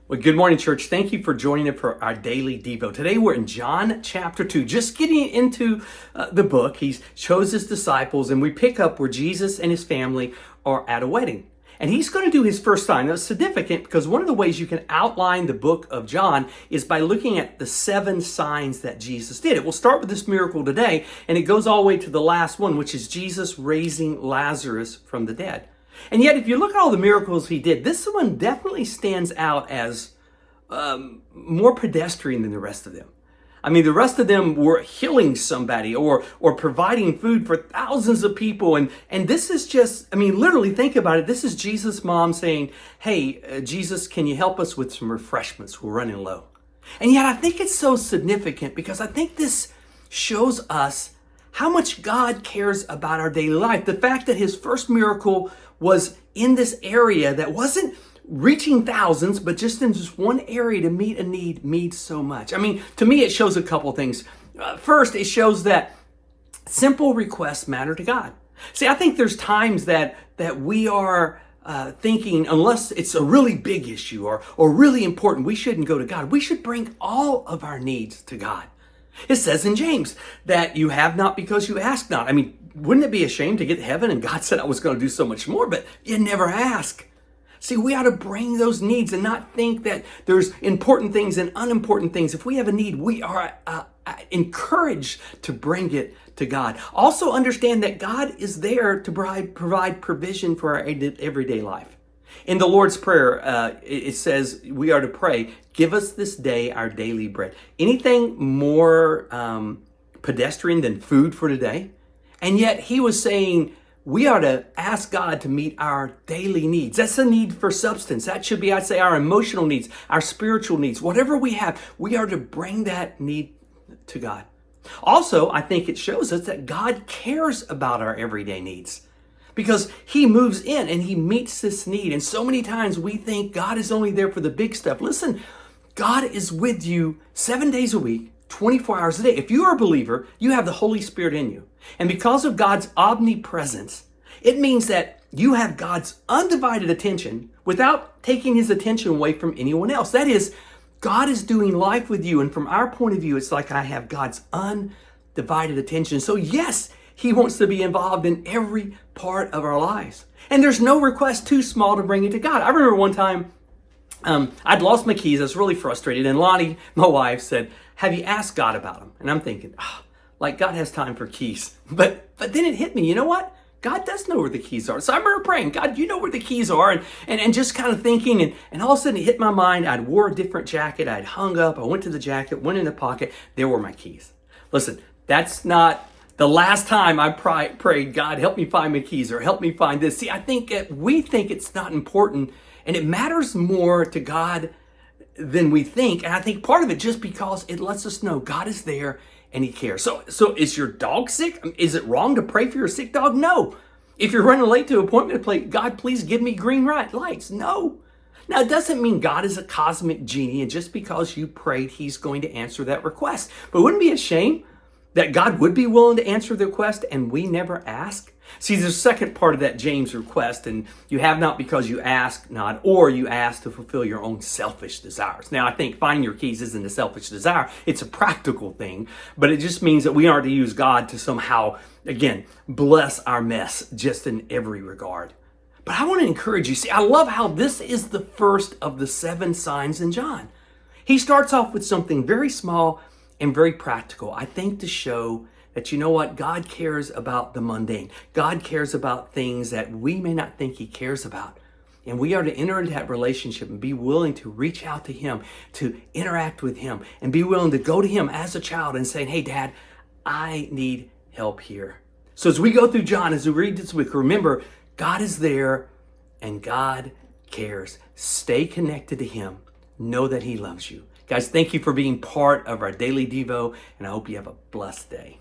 Well, good morning, church. Thank you for joining us for our daily Devo. Today we're in John chapter 2, just getting into the book. He chose his disciples, and we pick up where Jesus and his family are at a wedding. And he's going to do his first sign. That's significant because one of the ways you can outline the book of John is by looking at the 7 signs that Jesus did. It will start with this miracle today, and it goes all the way to the last one, which is Jesus raising Lazarus from the dead. And yet, if you look at all the miracles he did, this one definitely stands out as more pedestrian than the rest of them. I mean, the rest of them were healing somebody or providing food for thousands of people. And this is just, I mean, literally think about it. This is Jesus' mom saying, hey, Jesus, can you help us with some refreshments? We're running low. And yet I think it's so significant because I think this shows us how much God cares about our daily life. The fact that his first miracle was in this area that wasn't reaching thousands, but just in just one area to meet a need means so much. I mean, to me, it shows a couple things. First, it shows that simple requests matter to God. See, I think there's times that we are thinking, unless it's a really big issue or really important, we shouldn't go to God. We should bring all of our needs to God. It says in James that you have not because you ask not. I mean, wouldn't it be a shame to get to heaven and God said I was going to do so much more, but you never ask. See, we ought to bring those needs and not think that there's important things and unimportant things. If we have a need, we are encouraged to bring it to God. Also understand that God is there to provide provision for our everyday life. In the Lord's Prayer, it says we are to pray, give us this day our daily bread. Anything more pedestrian than food for today? And yet he was saying, we are to ask God to meet our daily needs. That's a need for substance. That should be, I'd say, our emotional needs, our spiritual needs. Whatever we have, we are to bring that need to God. Also, I think it shows us that God cares about our everyday needs because he moves in and he meets this need. And so many times we think God is only there for the big stuff. Listen, God is with you 7 days a week, 24 hours a day. If you are a believer, you have the Holy Spirit in you. And because of God's omnipresence, it means that you have God's undivided attention without taking his attention away from anyone else. That is, God is doing life with you. And from our point of view, it's like I have God's undivided attention. So yes, he wants to be involved in every part of our lives. And there's no request too small to bring it to God. I remember one time, I'd lost my keys. I was really frustrated. And Lonnie, my wife, said, have you asked God about them? And I'm thinking, like God has time for keys. But then it hit me, you know what? God does know where the keys are. So I remember praying, God, you know where the keys are. And just kind of thinking, and all of a sudden it hit my mind. I'd wore a different jacket. I'd hung up. I went to the jacket, went in the pocket. There were my keys. Listen, that's not the last time I prayed, God, help me find my keys or help me find this. See, I think we think it's not important and it matters more to God than we think. And I think part of it just because it lets us know God is there and he cares. So is your dog sick? Is it wrong to pray for your sick dog? No. If you're running late to an appointment, play, God, please give me green lights. No. Now, it doesn't mean God is a cosmic genie, and just because you prayed, he's going to answer that request. But wouldn't it be a shame that God would be willing to answer the request and we never ask? See, there's a second part of that James request, and you have not because you ask not, or you ask to fulfill your own selfish desires. Now, I think finding your keys isn't a selfish desire. It's a practical thing, but it just means that we aren't to use God to somehow, again, bless our mess just in every regard. But I want to encourage you. See, I love how this is the first of the 7 signs in John. He starts off with something very small and very practical, I think, to show that, you know what, God cares about the mundane. God cares about things that we may not think he cares about. And we are to enter into that relationship and be willing to reach out to him, to interact with him, and be willing to go to him as a child and say, hey, Dad, I need help here. So as we go through John, as we read this week, remember, God is there and God cares. Stay connected to him. Know that he loves you. Guys, thank you for being part of our daily Devo, and I hope you have a blessed day.